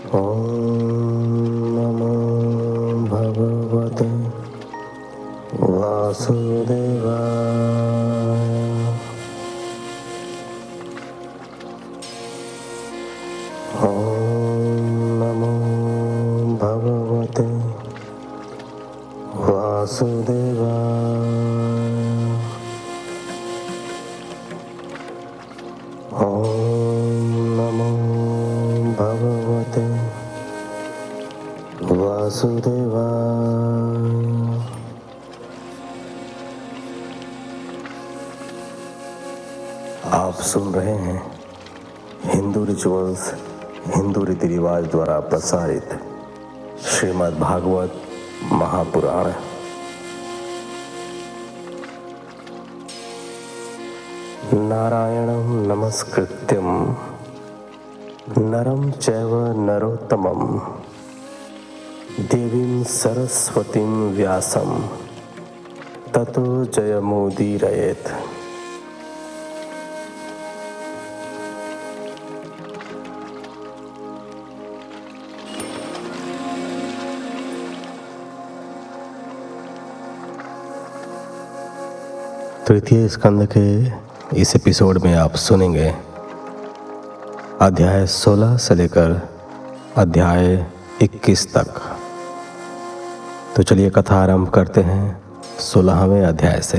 ॐ नमो भगवते वासुदेवाय। ॐ नमो भगवते वासुदेवाय। ॐ नमो भगवते वासुदेवाय। आप सुन रहे हैं हिंदू रिचुअल्स, हिंदू रीति रिवाज द्वारा प्रसारित श्रीमद् भागवत महापुराण। नारायणं नमस्कृत्यं नरं चैव नरोत्तमं देवीं सरस्वतीं व्यासं ततो जयमुदीरयेत्। तृतीय स्कंद के इस एपिसोड में आप सुनेंगे अध्याय 16 से लेकर अध्याय 21 तक। तो चलिए कथा आरंभ करते हैं 16वें अध्याय से।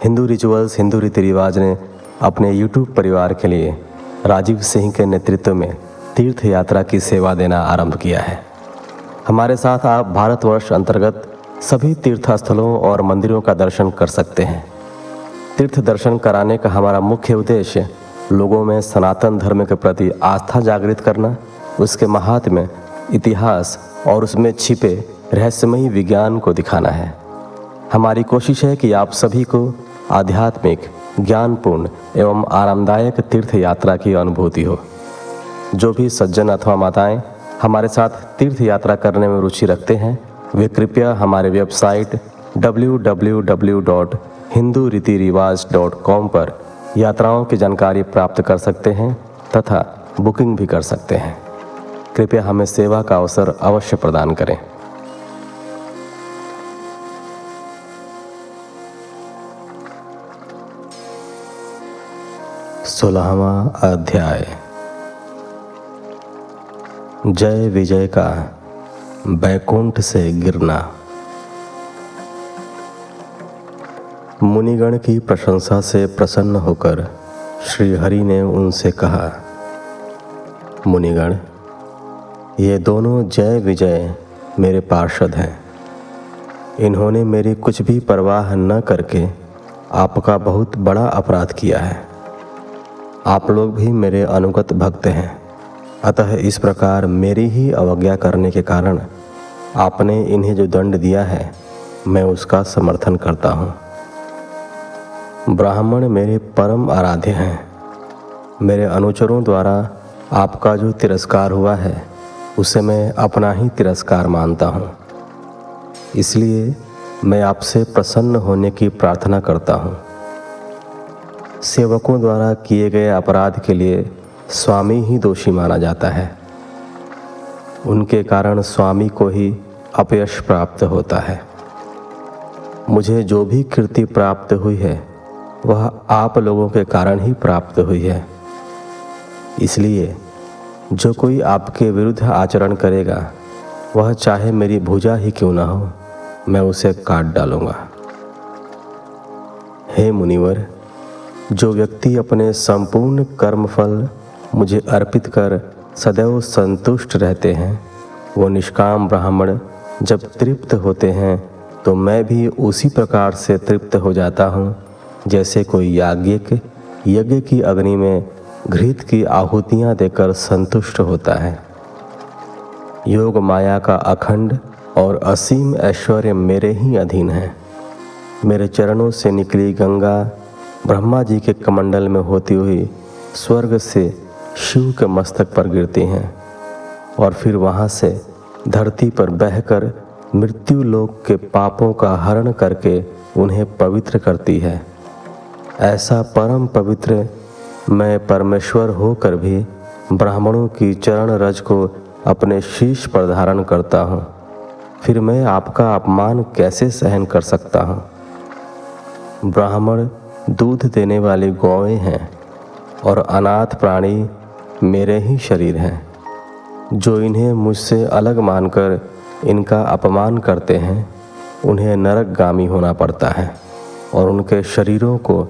हिंदू रिचुअल्स, हिंदू रीति रिवाज ने अपने YouTube परिवार के लिए राजीव सिंह के नेतृत्व में तीर्थ यात्रा की सेवा देना आरंभ किया है। हमारे साथ आप भारतवर्ष अंतर्गत सभी तीर्थ स्थलों और मंदिरों का दर्शन कर सकते हैं। तीर्थ दर्शन कराने का हमारा मुख्य उद्देश्य लोगों में सनातन धर्म के प्रति आस्था जागृत करना, उसके महात्म्य, इतिहास और उसमें छिपे रहस्यमयी विज्ञान को दिखाना है। हमारी कोशिश है कि आप सभी को आध्यात्मिक, ज्ञानपूर्ण एवं आरामदायक तीर्थ यात्रा की अनुभूति हो। जो भी सज्जन अथवा माताएं हमारे साथ तीर्थ यात्रा करने में रुचि रखते हैं, वे कृपया हमारे वेबसाइट www.hinduritirivaj.com पर यात्राओं की जानकारी प्राप्त कर सकते हैं तथा बुकिंग भी कर सकते हैं। कृपया हमें सेवा का अवसर अवश्य प्रदान करें। सोलहवां अध्याय। जय विजय का बैकुंठ से गिरना। मुनिगण की प्रशंसा से प्रसन्न होकर श्री हरि ने उनसे कहा, मुनिगण, ये दोनों जय विजय मेरे पार्षद हैं। इन्होंने मेरी कुछ भी परवाह न करके आपका बहुत बड़ा अपराध किया है। आप लोग भी मेरे अनुगत भक्त हैं, अतः इस प्रकार मेरी ही अवज्ञा करने के कारण आपने इन्हें जो दंड दिया है, मैं उसका समर्थन करता हूँ। ब्राह्मण मेरे परम आराध्य हैं। मेरे अनुचरों द्वारा आपका जो तिरस्कार हुआ है, उसे मैं अपना ही तिरस्कार मानता हूँ। इसलिए मैं आपसे प्रसन्न होने की प्रार्थना करता हूँ। सेवकों द्वारा किए गए अपराध के लिए स्वामी ही दोषी माना जाता है। उनके कारण स्वामी को ही अपयश प्राप्त होता है। मुझे जो भी कीर्ति प्राप्त हुई है, वह आप लोगों के कारण ही प्राप्त हुई है। इसलिए जो कोई आपके विरुद्ध आचरण करेगा, वह चाहे मेरी भुजा ही क्यों ना हो, मैं उसे काट डालूंगा। हे मुनिवर, जो व्यक्ति अपने संपूर्ण कर्मफल मुझे अर्पित कर सदैव संतुष्ट रहते हैं, वो निष्काम ब्राह्मण जब तृप्त होते हैं तो मैं भी उसी प्रकार से तृप्त हो जाता हूँ जैसे कोई याज्ञिक यज्ञ की अग्नि में घृत की आहुतियाँ देकर संतुष्ट होता है। योग माया का अखंड और असीम ऐश्वर्य मेरे ही अधीन है। मेरे चरणों से निकली गंगा ब्रह्मा जी के कमंडल में होती हुई स्वर्ग से शिव के मस्तक पर गिरती हैं और फिर वहाँ से धरती पर बहकर मृत्यु लोक के पापों का हरण करके उन्हें पवित्र करती है। ऐसा परम पवित्र मैं परमेश्वर होकर भी ब्राह्मणों की चरण रज को अपने शीश पर धारण करता हूँ, फिर मैं आपका अपमान कैसे सहन कर सकता हूँ। ब्राह्मण दूध देने वाली गौएं हैं और अनाथ प्राणी मेरे ही शरीर हैं। जो इन्हें मुझसे अलग मानकर इनका अपमान करते हैं, उन्हें नरकगामी होना पड़ता है और उनके शरीरों को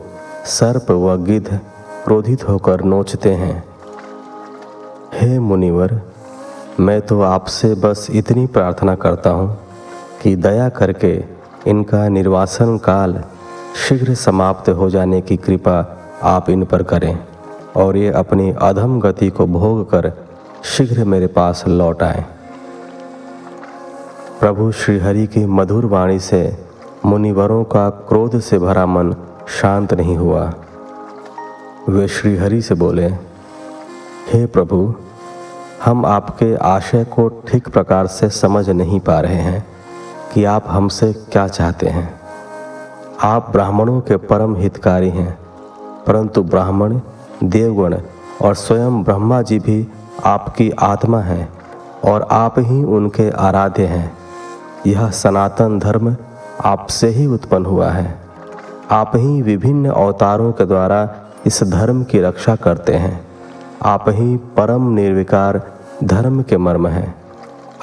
सर्प व गिद्ध क्रोधित होकर नोचते हैं। हे मुनिवर, मैं तो आपसे बस इतनी प्रार्थना करता हूँ कि दया करके इनका निर्वासन काल शीघ्र समाप्त हो जाने की कृपा आप इन पर करें और ये अपनी अधम गति को भोग कर शीघ्र मेरे पास लौट आएं। प्रभु श्रीहरि की मधुर वाणी से मुनिवरों का क्रोध से भरा मन शांत नहीं हुआ। वे श्रीहरि से बोले, हे प्रभु, हम आपके आशय को ठीक प्रकार से समझ नहीं पा रहे हैं कि आप हमसे क्या चाहते हैं। आप ब्राह्मणों के परम हितकारी हैं, परंतु ब्राह्मण, देवगण और स्वयं ब्रह्मा जी भी आपकी आत्मा हैं और आप ही उनके आराध्य हैं। यह सनातन धर्म आपसे ही उत्पन्न हुआ है। आप ही विभिन्न अवतारों के द्वारा इस धर्म की रक्षा करते हैं। आप ही परम निर्विकार धर्म के मर्म हैं।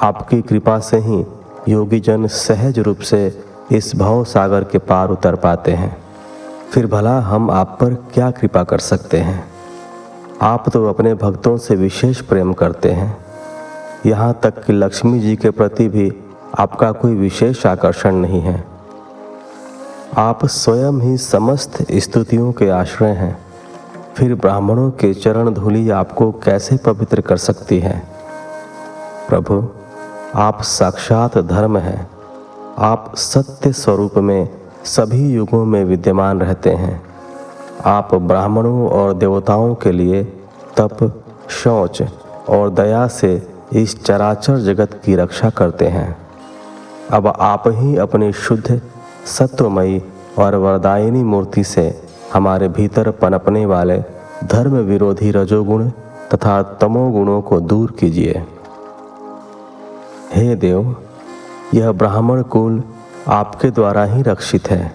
आपकी कृपा से ही योगी जन सहज रूप से इस भव सागर के पार उतर पाते हैं। फिर भला हम आप पर क्या कृपा कर सकते हैं। आप तो अपने भक्तों से विशेष प्रेम करते हैं। यहाँ तक कि लक्ष्मी जी के प्रति भी आपका कोई विशेष आकर्षण नहीं है। आप स्वयं ही समस्त स्तुतियों के आश्रय हैं। फिर ब्राह्मणों के चरण धूलि आपको कैसे पवित्र कर सकती है। प्रभु, आप साक्षात धर्म हैं। आप सत्य स्वरूप में सभी युगों में विद्यमान रहते हैं। आप ब्राह्मणों और देवताओं के लिए तप, शौच और दया से इस चराचर जगत की रक्षा करते हैं। अब आप ही अपनी शुद्ध, सत्वमयी और वरदायिनी मूर्ति से हमारे भीतर पनपने वाले धर्म विरोधी रजोगुण तथा तमोगुणों को दूर कीजिए। हे देव, यह ब्राह्मण कुल आपके द्वारा ही रक्षित है।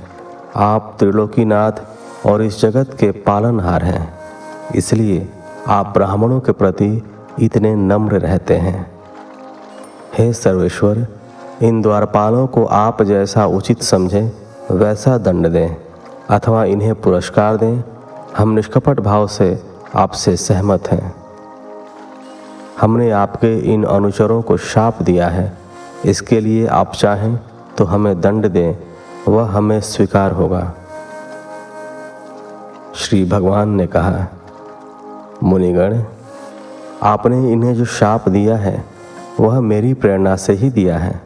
आप त्रिलोकीनाथ और इस जगत के पालनहार हैं, इसलिए आप ब्राह्मणों के प्रति इतने नम्र रहते हैं। हे सर्वेश्वर, इन द्वारपालों को आप जैसा उचित समझें वैसा दंड दें अथवा इन्हें पुरस्कार दें। हम निष्कपट भाव से आपसे सहमत हैं। हमने आपके इन अनुचरों को शाप दिया है, इसके लिए आप चाहें तो हमें दंड दें, वह हमें स्वीकार होगा। श्री भगवान ने कहा, मुनिगण, आपने इन्हें जो शाप दिया है वह मेरी प्रेरणा से ही दिया है।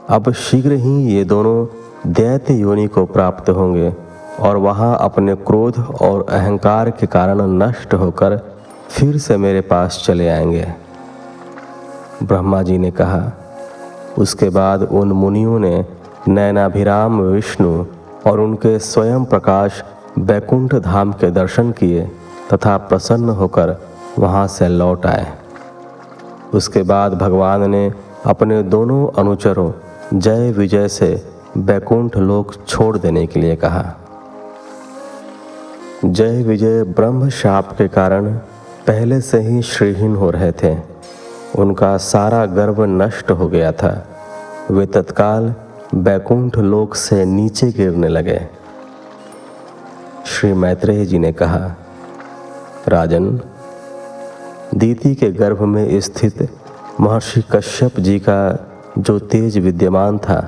अब शीघ्र ही ये दोनों दैत्य योनि को प्राप्त होंगे और वहाँ अपने क्रोध और अहंकार के कारण नष्ट होकर फिर से मेरे पास चले आएंगे। ब्रह्मा जी ने कहा, उसके बाद उन मुनियों ने नयनाभिराम विष्णु और उनके स्वयं प्रकाश बैकुंठ धाम के दर्शन किए तथा प्रसन्न होकर वहाँ से लौट आए। उसके बाद भगवान ने अपने दोनों अनुचरों जय विजय से बैकुंठ लोक छोड़ देने के लिए कहा। जय विजय ब्रह्म शाप के कारण पहले से ही श्रीहीन हो रहे थे। उनका सारा गर्व नष्ट हो गया था। वे तत्काल बैकुंठ लोक से नीचे गिरने लगे। श्री मैत्रेय जी ने कहा, राजन, दीति के गर्भ में स्थित महर्षि कश्यप जी का जो तेज विद्यमान था,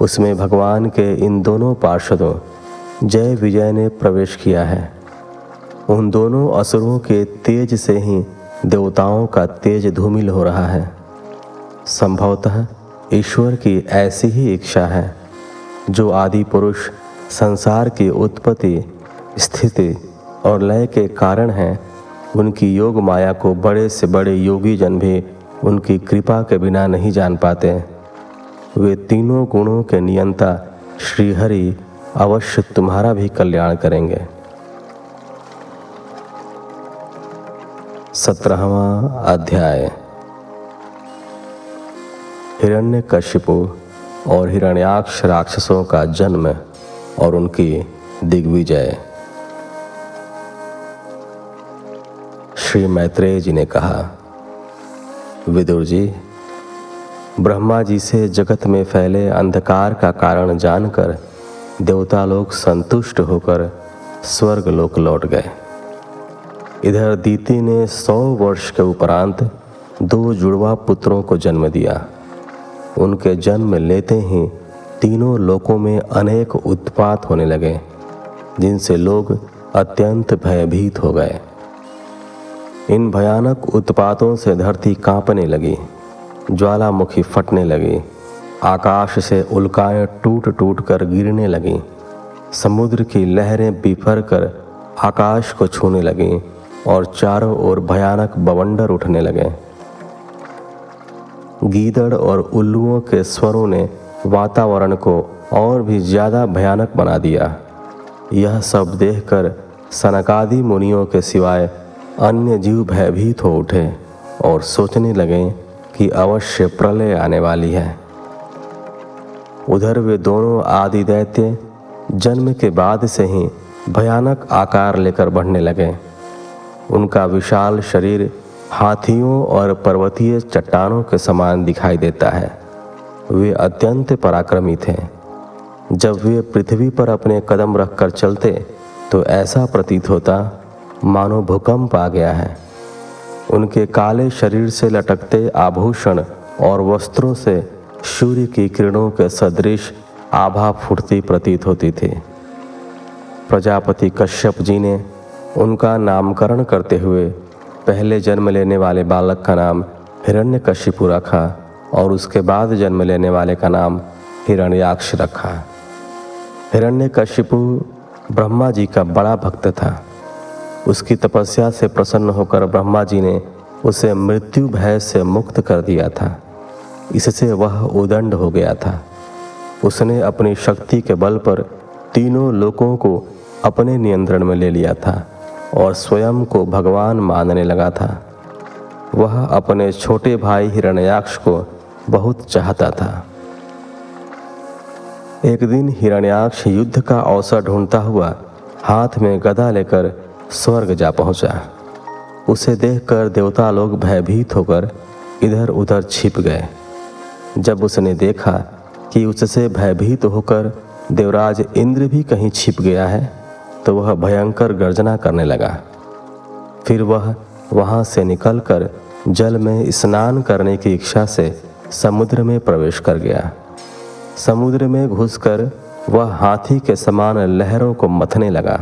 उसमें भगवान के इन दोनों पार्षदों जय विजय ने प्रवेश किया है। उन दोनों असुरों के तेज से ही देवताओं का तेज धूमिल हो रहा है। संभवतः ईश्वर की ऐसी ही इच्छा है। जो आदि पुरुष संसार की उत्पत्ति, स्थिति और लय के कारण हैं, उनकी योग माया को बड़े से बड़े योगी जन भी उनकी कृपा के बिना नहीं जान पाते। वे तीनों गुणों के नियंता श्रीहरि अवश्य तुम्हारा भी कल्याण करेंगे। 17वां अध्याय। हिरण्यकशिपु और हिरण्याक्ष राक्षसों का जन्म और उनकी दिग्विजय। श्री मैत्रेय जी ने कहा, विदुर जी, ब्रह्मा जी से जगत में फैले अंधकार का कारण जानकर देवता लोग संतुष्ट होकर स्वर्ग लोक लौट गए। इधर दीति ने 100 वर्ष के उपरांत 2 जुड़वा पुत्रों को जन्म दिया। उनके जन्म लेते ही तीनों लोकों में अनेक उत्पात होने लगे, जिनसे लोग अत्यंत भयभीत हो गए। इन भयानक उत्पातों से धरती कांपने लगी, ज्वालामुखी फटने लगी, आकाश से उल्काएं टूट टूट कर गिरने लगीं, समुद्र की लहरें बिफर कर आकाश को छूने लगीं और चारों ओर भयानक बवंडर उठने लगे। गीदड़ और उल्लुओं के स्वरों ने वातावरण को और भी ज्यादा भयानक बना दिया। यह सब देखकर सनकादि मुनियों के सिवाय अन्य जीव भयभीत हो उठे और सोचने लगे कि अवश्य प्रलय आने वाली है। उधर वे दोनों आदि दैत्य जन्म के बाद से ही भयानक आकार लेकर बढ़ने लगे। उनका विशाल शरीर हाथियों और पर्वतीय चट्टानों के समान दिखाई देता है। वे अत्यंत पराक्रमी थे। जब वे पृथ्वी पर अपने कदम रखकर चलते तो ऐसा प्रतीत होता मानो भूकंप आ गया है। उनके काले शरीर से लटकते आभूषण और वस्त्रों से सूर्य की किरणों के सदृश आभा फूटती प्रतीत होती थी। प्रजापति कश्यप जी ने उनका नामकरण करते हुए पहले जन्म लेने वाले बालक का नाम हिरण्यकशिपु रखा और उसके बाद जन्म लेने वाले का नाम हिरण्याक्ष रखा। हिरण्यकशिपु ब्रह्मा जी का बड़ा भक्त था। उसकी तपस्या से प्रसन्न होकर ब्रह्मा जी ने उसे मृत्यु भय से मुक्त कर दिया था। इससे वह उदंड हो गया था। उसने अपनी शक्ति के बल पर तीनों लोकों को अपने नियंत्रण में ले लिया था और स्वयं को भगवान मानने लगा था। वह अपने छोटे भाई हिरण्याक्ष को बहुत चाहता था। एक दिन हिरण्याक्ष युद्ध का अवसर ढूंढता हुआ हाथ में गदा लेकर स्वर्ग जा पहुंचा। उसे देखकर देवता लोग भयभीत होकर इधर उधर छिप गए। जब उसने देखा कि उससे भयभीत होकर देवराज इंद्र भी कहीं छिप गया है तो वह भयंकर गर्जना करने लगा। फिर वह वहां से निकलकर जल में स्नान करने की इच्छा से समुद्र में प्रवेश कर गया। समुद्र में घुसकर वह हाथी के समान लहरों को मथने लगा।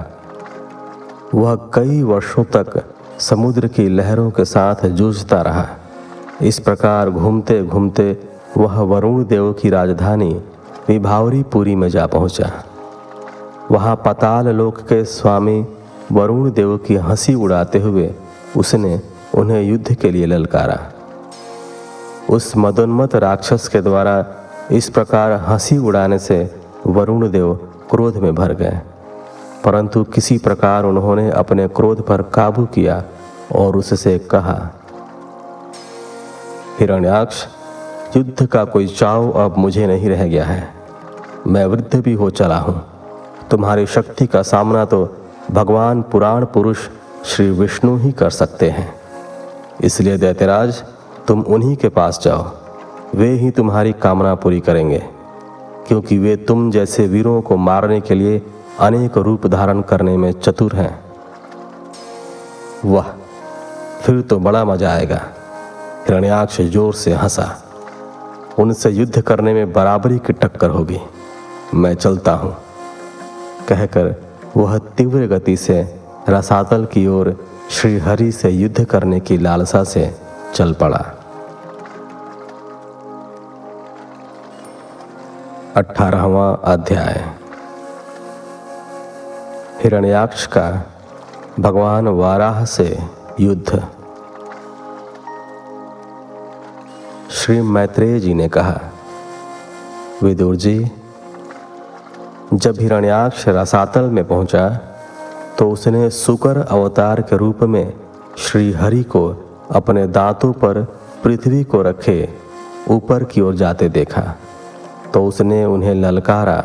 वह कई वर्षों तक समुद्र की लहरों के साथ जूझता रहा। इस प्रकार घूमते घूमते वह वरुण देव की राजधानी विभावरीपुरी में जा पहुंचा। वहां पाताल लोक के स्वामी वरुण देव की हंसी उड़ाते हुए उसने उन्हें युद्ध के लिए ललकारा। उस मदोन्मत्त राक्षस के द्वारा इस प्रकार हंसी उड़ाने से वरुण देव क्रोध में भर गए, परंतु किसी प्रकार उन्होंने अपने क्रोध पर काबू किया और उससे कहा, हिरण्याक्ष, युद्ध का कोई चाव अब मुझे नहीं रह गया है। मैं वृद्ध भी हो चला हूँ। तुम्हारी शक्ति का सामना तो भगवान पुराण पुरुष श्री विष्णु ही कर सकते हैं। इसलिए दैत्यराज, तुम उन्हीं के पास जाओ। वे ही तुम्हारी कामना पूरी करेंगे, क्योंकि वे तुम जैसे वीरों को मारने के लिए अनेक रूप धारण करने में चतुर हैं। वाह, फिर तो बड़ा मजा आएगा। हिरण्याक्ष जोर से हंसा। उनसे युद्ध करने में बराबरी की टक्कर होगी। मैं चलता हूं, कहकर वह तीव्र गति से रसातल की ओर श्री हरि से युद्ध करने की लालसा से चल पड़ा। 18वां अध्याय। हिरण्याक्ष का भगवान वाराह से युद्ध। श्री मैत्रेय जी ने कहा, विदुर जी, जब हिरण्याक्ष रसातल में पहुंचा तो उसने शुकर अवतार के रूप में श्री हरि को अपने दांतों पर पृथ्वी को रखे ऊपर की ओर जाते देखा तो उसने उन्हें ललकारा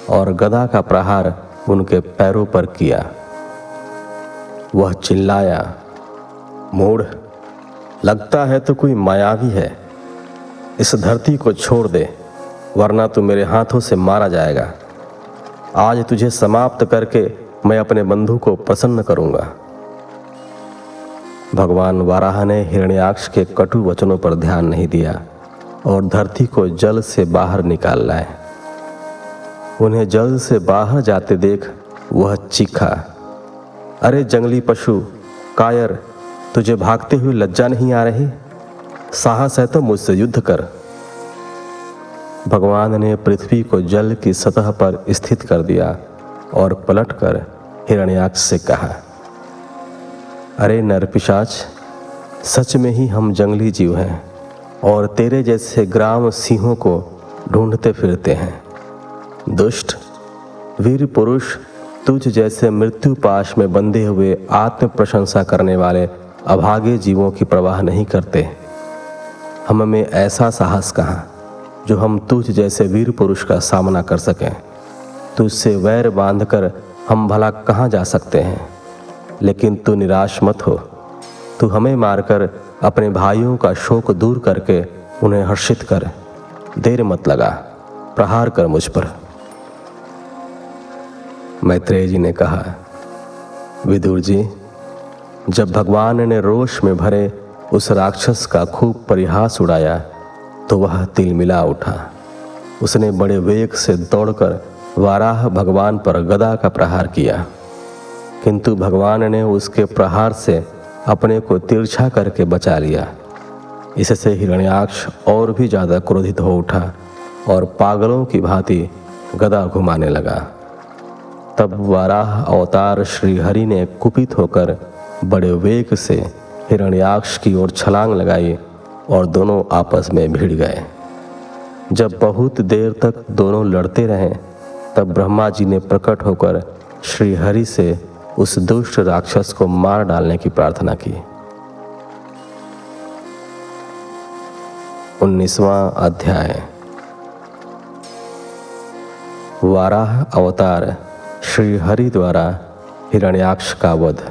और गदा का प्रहार उनके पैरों पर किया। वह चिल्लाया, मूढ़, लगता है तो कोई मायावी है। इस धरती को छोड़ दे, वरना तू मेरे हाथों से मारा जाएगा। आज तुझे समाप्त करके मैं अपने बंधु को प्रसन्न करूंगा। भगवान वाराह ने हिरण्याक्ष के कटु वचनों पर ध्यान नहीं दिया और धरती को जल से बाहर निकाल लाए। उन्हें जल से बाहर जाते देख वह चीखा, अरे जंगली पशु कायर, तुझे भागते हुए लज्जा नहीं आ रही? साहस है तो मुझसे युद्ध कर। भगवान ने पृथ्वी को जल की सतह पर स्थित कर दिया और पलटकर हिरण्याक्ष से कहा, अरे नरपिशाच, सच में ही हम जंगली जीव हैं और तेरे जैसे ग्राम सिंहों को ढूंढते फिरते हैं। दुष्ट, वीर पुरुष तुझ जैसे मृत्यु पाश में बंधे हुए आत्म प्रशंसा करने वाले अभागे जीवों की परवाह नहीं करते। हम में ऐसा साहस कहाँ जो हम तुझ जैसे वीर पुरुष का सामना कर सकें। तुझसे वैर बांधकर हम भला कहाँ जा सकते हैं? लेकिन तू निराश मत हो, तू हमें मारकर अपने भाइयों का शोक दूर करके उन्हें हर्षित कर। देर मत लगा, प्रहार कर मुझ पर। मैत्रेय जी ने कहा, विदुर जी, जब भगवान ने रोष में भरे उस राक्षस का खूब परिहास उड़ाया तो वह तिलमिला उठा। उसने बड़े वेग से दौड़कर वाराह भगवान पर गदा का प्रहार किया, किंतु भगवान ने उसके प्रहार से अपने को तिरछा करके बचा लिया। इससे हिरण्याक्ष और भी ज़्यादा क्रोधित हो उठा और पागलों की भांति गदा घुमाने लगा। तब वाराह अवतार श्री हरि ने कुपित होकर बड़े वेग से हिरण्याक्ष की ओर छलांग लगाई और दोनों आपस में भिड़ गए। जब बहुत देर तक दोनों लड़ते रहे तब ब्रह्मा जी ने प्रकट होकर श्री हरि से उस दुष्ट राक्षस को मार डालने की प्रार्थना की। 19वां अध्याय। वाराह अवतार श्री हरि द्वारा हिरण्याक्ष का वध।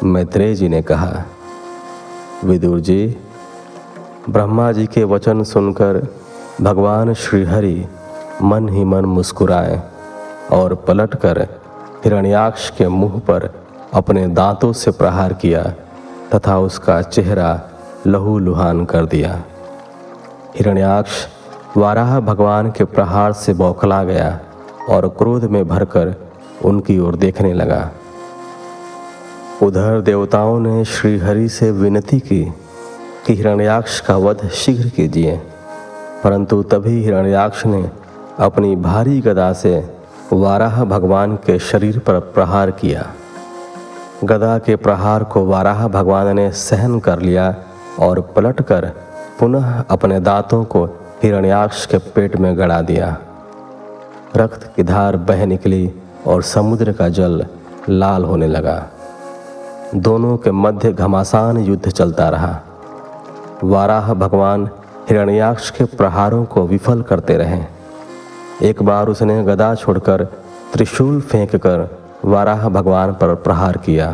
मैत्रेय जी ने कहा, विदुर जी, ब्रह्मा जी के वचन सुनकर भगवान श्री हरि मन ही मन मुस्कुराए और पलटकर हिरण्याक्ष के मुंह पर अपने दांतों से प्रहार किया तथा उसका चेहरा लहूलुहान कर दिया। हिरण्याक्ष वाराह भगवान के प्रहार से बौखला गया और क्रोध में भरकर उनकी ओर देखने लगा। उधर देवताओं ने श्री हरि से विनती की कि हिरण्याक्ष का वध शीघ्र कीजिए, परंतु तभी हिरण्याक्ष ने अपनी भारी गदा से वाराह भगवान के शरीर पर प्रहार किया। गदा के प्रहार को वाराह भगवान ने सहन कर लिया और पलटकर पुनः अपने दांतों को हिरण्याक्ष के पेट में गड़ा दिया। रक्त की धार बह निकली और समुद्र का जल लाल होने लगा। दोनों के मध्य घमासान युद्ध चलता रहा। वाराह भगवान हिरण्याक्ष के प्रहारों को विफल करते रहे। एक बार उसने गदा छोड़कर त्रिशूल फेंककर वाराह भगवान पर प्रहार किया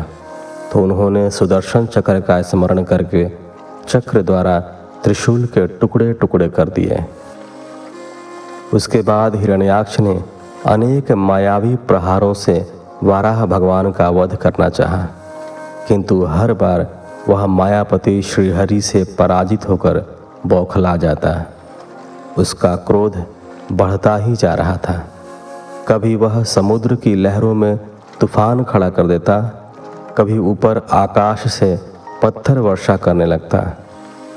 तो उन्होंने सुदर्शन चक्र का स्मरण करके चक्र द्वारा त्रिशूल के टुकड़े टुकड़े कर दिए। उसके बाद हिरण्याक्ष ने अनेक मायावी प्रहारों से वाराह भगवान का वध करना चाहा, किंतु हर बार वह मायापति श्रीहरि से पराजित होकर बौखला जाता। उसका क्रोध बढ़ता ही जा रहा था। कभी वह समुद्र की लहरों में तूफान खड़ा कर देता, कभी ऊपर आकाश से पत्थर वर्षा करने लगता,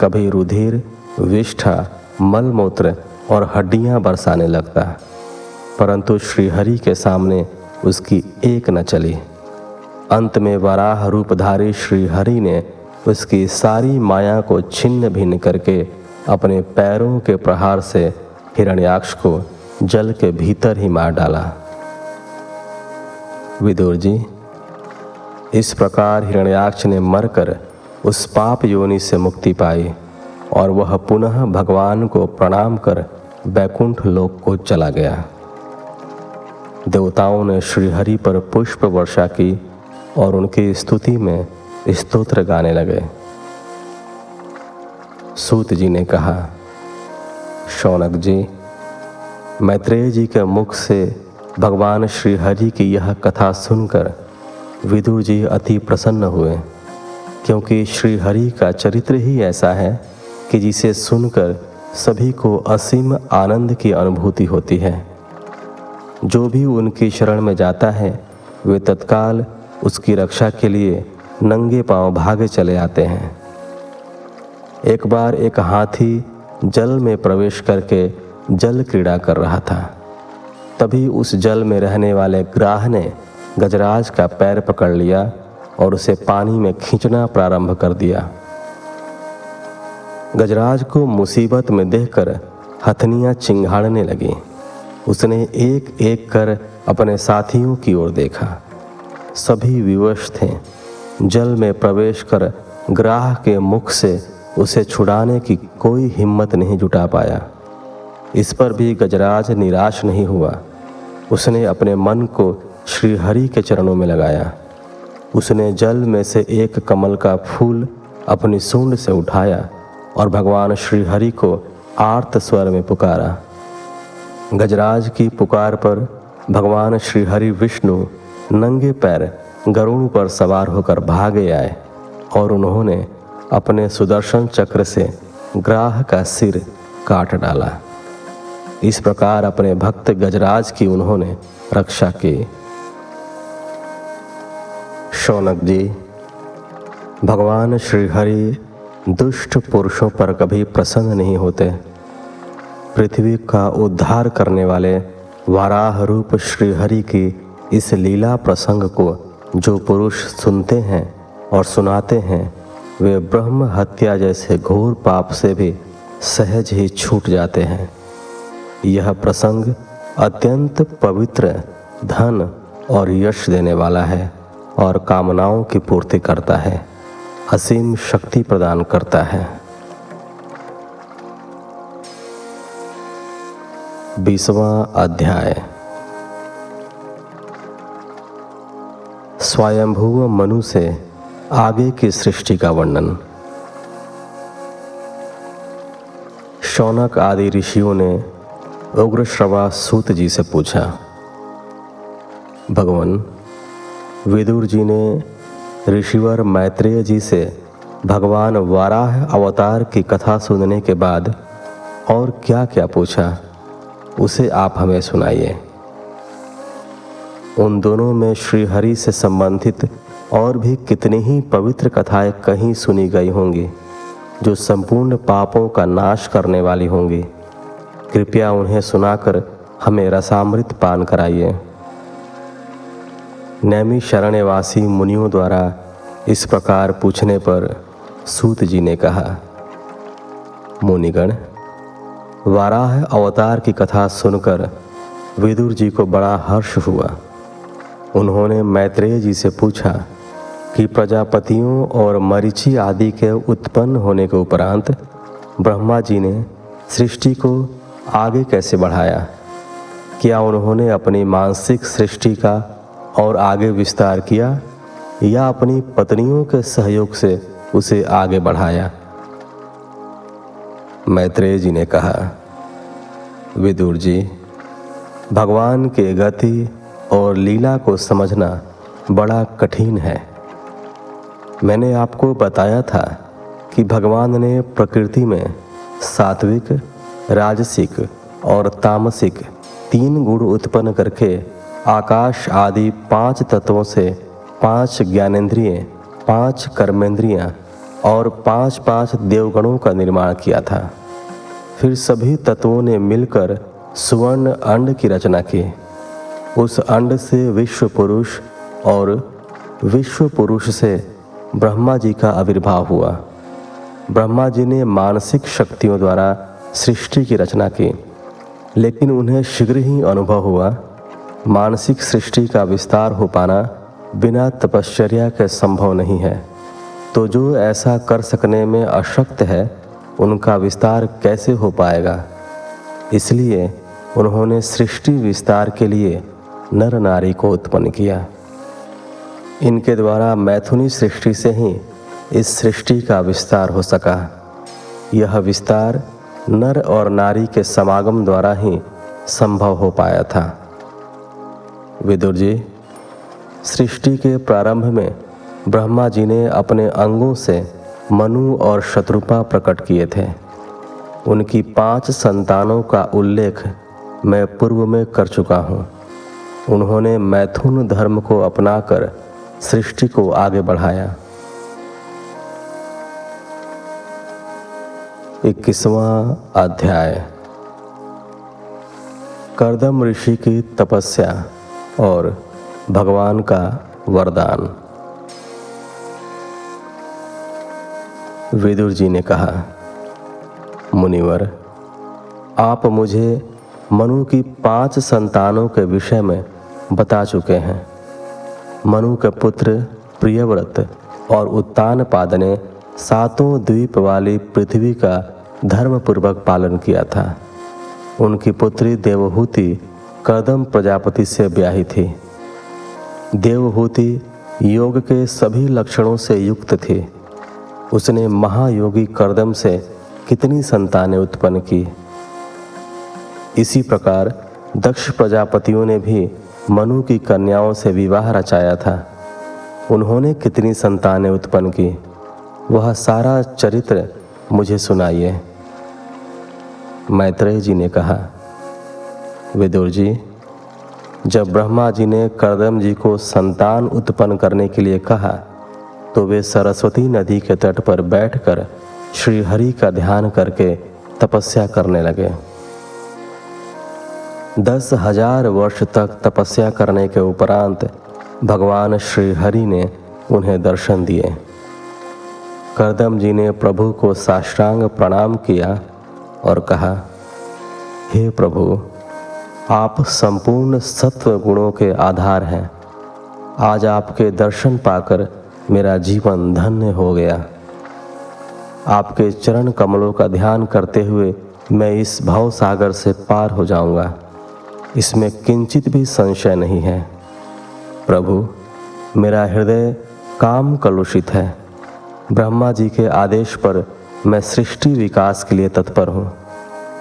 कभी रुधिर, विष्ठा, मलमूत्र और हड्डियां बरसाने लगता, परंतु श्रीहरि के सामने उसकी एक न चली। अंत में वराह रूपधारी श्रीहरि ने उसकी सारी माया को छिन्न भिन्न करके अपने पैरों के प्रहार से हिरण्याक्ष को जल के भीतर ही मार डाला। विदुर जी, इस प्रकार हिरण्याक्ष ने मरकर उस पाप योनि से मुक्ति पाई और वह पुनः भगवान को प्रणाम कर वैकुंठ लोक को चला गया। देवताओं ने श्रीहरि पर पुष्प वर्षा की और उनकी स्तुति में स्तोत्र गाने लगे। सूत जी ने कहा, शौनक जी, मैत्रेय जी के मुख से भगवान श्रीहरि की यह कथा सुनकर विदुर जी अति प्रसन्न हुए, क्योंकि श्रीहरि का चरित्र ही ऐसा है कि जिसे सुनकर सभी को असीम आनंद की अनुभूति होती है। जो भी उनकी शरण में जाता है वे तत्काल उसकी रक्षा के लिए नंगे पांव भागे चले आते हैं। एक बार एक हाथी जल में प्रवेश करके जल क्रीड़ा कर रहा था। तभी उस जल में रहने वाले ग्राह ने गजराज का पैर पकड़ लिया और उसे पानी में खींचना प्रारंभ कर दिया। गजराज को मुसीबत में देखकर हथनियां चिंघाड़ने लगी। उसने एक एक कर अपने साथियों की ओर देखा। सभी विवश थे। जल में प्रवेश कर ग्राह के मुख से उसे छुड़ाने की कोई हिम्मत नहीं जुटा पाया। इस पर भी गजराज निराश नहीं हुआ। उसने अपने मन को श्रीहरि के चरणों में लगाया। उसने जल में से एक कमल का फूल अपनी सूंड से उठाया और भगवान श्रीहरि को आर्त स्वर में पुकारा। गजराज की पुकार पर भगवान श्रीहरि विष्णु नंगे पैर गरुड़ पर सवार होकर भागे आए और उन्होंने अपने सुदर्शन चक्र से ग्राह का सिर काट डाला। इस प्रकार अपने भक्त गजराज की उन्होंने रक्षा की। शौनक जी, भगवान श्रीहरि दुष्ट पुरुषों पर कभी प्रसन्न नहीं होते। पृथ्वी का उद्धार करने वाले वाराह रूप श्रीहरि की इस लीला प्रसंग को जो पुरुष सुनते हैं और सुनाते हैं वे ब्रह्म हत्या जैसे घोर पाप से भी सहज ही छूट जाते हैं। यह प्रसंग अत्यंत पवित्र, धन और यश देने वाला है और कामनाओं की पूर्ति करता है, असीम शक्ति प्रदान करता है। 20वां अध्याय। स्वयंभुव मनु से आगे की सृष्टि का वर्णन। शौनक आदि ऋषियों ने उग्रश्रवा सूत जी से पूछा, भगवान, विदुर जी ने ऋषिवर मैत्रेय जी से भगवान वाराह अवतार की कथा सुनने के बाद और क्या क्या पूछा, उसे आप हमें सुनाइए। उन दोनों में श्रीहरि से संबंधित और भी कितनी ही पवित्र कथाएं कहीं सुनी गई होंगी जो संपूर्ण पापों का नाश करने वाली होंगी। कृपया उन्हें सुनाकर हमें रसामृत पान कराइए। नैमी शरणवासी मुनियों द्वारा इस प्रकार पूछने पर सूत जी ने कहा, मुनिगण, वाराह अवतार की कथा सुनकर विदुर जी को बड़ा हर्ष हुआ। उन्होंने मैत्रेय जी से पूछा कि प्रजापतियों और मरीचि आदि के उत्पन्न होने के उपरांत ब्रह्मा जी ने सृष्टि को आगे कैसे बढ़ाया। क्या उन्होंने अपनी मानसिक सृष्टि का और आगे विस्तार किया या अपनी पत्नियों के सहयोग से उसे आगे बढ़ाया। मैत्रेय जी ने कहा, विदुर जी, भगवान के गति और लीला को समझना बड़ा कठिन है। मैंने आपको बताया था कि भगवान ने प्रकृति में सात्विक, राजसिक और तामसिक 3 गुण उत्पन्न करके आकाश आदि 5 तत्वों से 5 ज्ञानेंद्रिय, 5 कर्मेंद्रियां और 5-5 देवगणों का निर्माण किया था। फिर सभी तत्वों ने मिलकर सुवर्ण अंड की रचना की। उस अंड से विश्व पुरुष और विश्व पुरुष से ब्रह्मा जी का आविर्भाव हुआ। ब्रह्मा जी ने मानसिक शक्तियों द्वारा सृष्टि की रचना की, लेकिन उन्हें शीघ्र ही अनुभव हुआ मानसिक सृष्टि का विस्तार हो पाना बिना तपश्चर्या के संभव नहीं है। तो जो ऐसा कर सकने में अशक्त है उनका विस्तार कैसे हो पाएगा। इसलिए उन्होंने सृष्टि विस्तार के लिए नर नारी को उत्पन्न किया। इनके द्वारा मैथुनी सृष्टि से ही इस सृष्टि का विस्तार हो सका। यह विस्तार नर और नारी के समागम द्वारा ही संभव हो पाया था। विदुर जी, सृष्टि के प्रारंभ में ब्रह्मा जी ने अपने अंगों से मनु और शत्रुपा प्रकट किए थे। उनकी 5 संतानों का उल्लेख मैं पूर्व में कर चुका हूँ। उन्होंने मैथुन धर्म को अपनाकर सृष्टि को आगे बढ़ाया। 21वां अध्याय, कर्दम ऋषि की तपस्या और भगवान का वरदान। विदुर जी ने कहा, मुनिवर, आप मुझे मनु की 5 संतानों के विषय में बता चुके हैं। मनु के पुत्र प्रियव्रत और उत्तानपाद ने 7 द्वीप वाली पृथ्वी का धर्मपूर्वक पालन किया था। उनकी पुत्री देवहूति कर्दम प्रजापति से ब्याही थी। देवहूति योग के सभी लक्षणों से युक्त थी। उसने महायोगी कर्दम से कितनी संतानें उत्पन्न की। इसी प्रकार दक्ष प्रजापतियों ने भी मनु की कन्याओं से विवाह रचाया था। उन्होंने कितनी संतानें उत्पन्न की, वह सारा चरित्र मुझे सुनाइए। मैत्रेय जी ने कहा, विदुर जी, जब ब्रह्मा जी ने कर्दम जी को संतान उत्पन्न करने के लिए कहा तो वे सरस्वती नदी के तट पर बैठकर श्री हरि का ध्यान करके तपस्या करने लगे। 10,000 वर्ष तक तपस्या करने के उपरांत भगवान श्री हरि ने उन्हें दर्शन दिए। कर्दम जी ने प्रभु को साष्टांग प्रणाम किया और कहा, हे प्रभु, आप संपूर्ण सत्व गुणों के आधार हैं। आज आपके दर्शन पाकर मेरा जीवन धन्य हो गया। आपके चरण कमलों का ध्यान करते हुए मैं इस भव सागर से पार हो जाऊंगा, इसमें किंचित भी संशय नहीं है। प्रभु, मेरा हृदय काम कलुषित है। ब्रह्मा जी के आदेश पर मैं सृष्टि विकास के लिए तत्पर हूँ,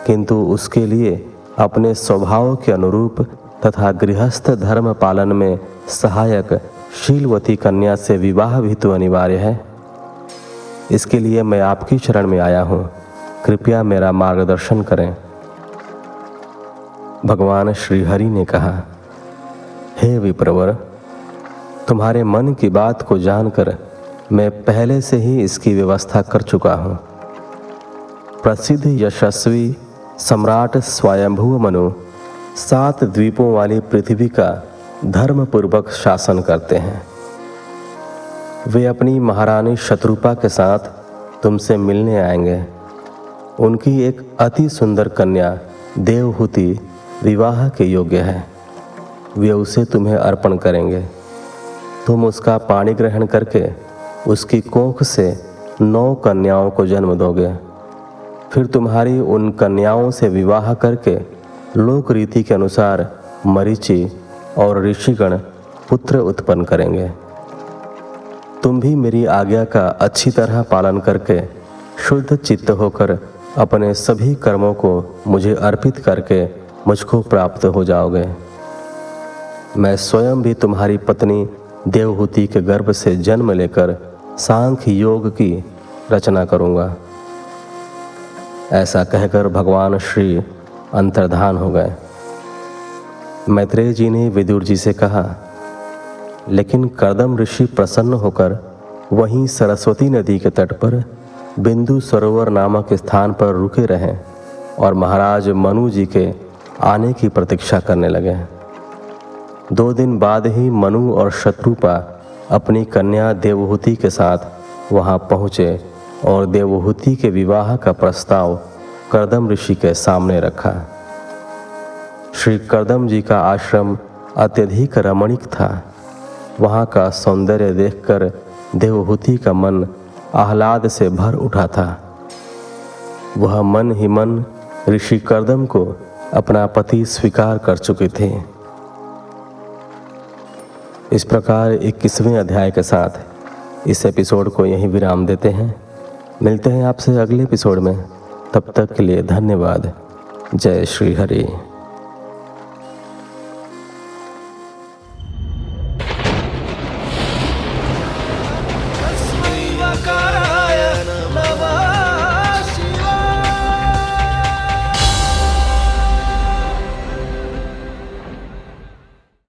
किंतु उसके लिए अपने स्वभाव के अनुरूप तथा गृहस्थ धर्म पालन में सहायक शीलवती कन्या से विवाह भी तो अनिवार्य है। इसके लिए मैं आपकी शरण में आया हूँ, कृपया मेरा मार्गदर्शन करें। भगवान श्री हरि ने कहा, हे विप्रवर, तुम्हारे मन की बात को जानकर मैं पहले से ही इसकी व्यवस्था कर चुका हूँ। प्रसिद्ध यशस्वी सम्राट स्वयंभू मनु 7 द्वीपों वाली पृथ्वी का धर्मपूर्वक शासन करते हैं। वे अपनी महारानी शत्रुपा के साथ तुमसे मिलने आएंगे। उनकी एक अति सुंदर कन्या देवहूति विवाह के योग्य है। वे उसे तुम्हें अर्पण करेंगे। तुम उसका पाणी ग्रहण करके उसकी कोख से 9 कन्याओं को जन्म दोगे। फिर तुम्हारी उन कन्याओं से विवाह करके लोक रीति के अनुसार मरीचि और ऋषिगण पुत्र उत्पन्न करेंगे। तुम भी मेरी आज्ञा का अच्छी तरह पालन करके शुद्ध चित्त होकर अपने सभी कर्मों को मुझे अर्पित करके मुझको प्राप्त हो जाओगे। मैं स्वयं भी तुम्हारी पत्नी देवहूति के गर्भ से जन्म लेकर सांख्य योग की रचना करूंगा। ऐसा कहकर भगवान श्री अंतर्धान हो गए। मैत्रेय जी ने विदुर जी से कहा, लेकिन कर्दम ऋषि प्रसन्न होकर वहीं सरस्वती नदी के तट पर बिंदु सरोवर नामक स्थान पर रुके रहे और महाराज मनु जी के आने की प्रतीक्षा करने लगे। 2 दिन बाद ही मनु और शत्रुपा अपनी कन्या देवहूति के साथ वहां पहुँचे और देवहूति के विवाह का प्रस्ताव कर्दम ऋषि के सामने रखा। श्री कर्दम जी का आश्रम अत्यधिक रमणीक था। वहाँ का सौंदर्य देखकर देवहूति का मन आह्लाद से भर उठा था। वह मन ही मन ऋषि कर्दम को अपना पति स्वीकार कर चुके थे। इस प्रकार 21वें अध्याय के साथ इस एपिसोड को यहीं विराम देते हैं। मिलते हैं आपसे अगले एपिसोड में। तब तक के लिए धन्यवाद। जय श्री हरि।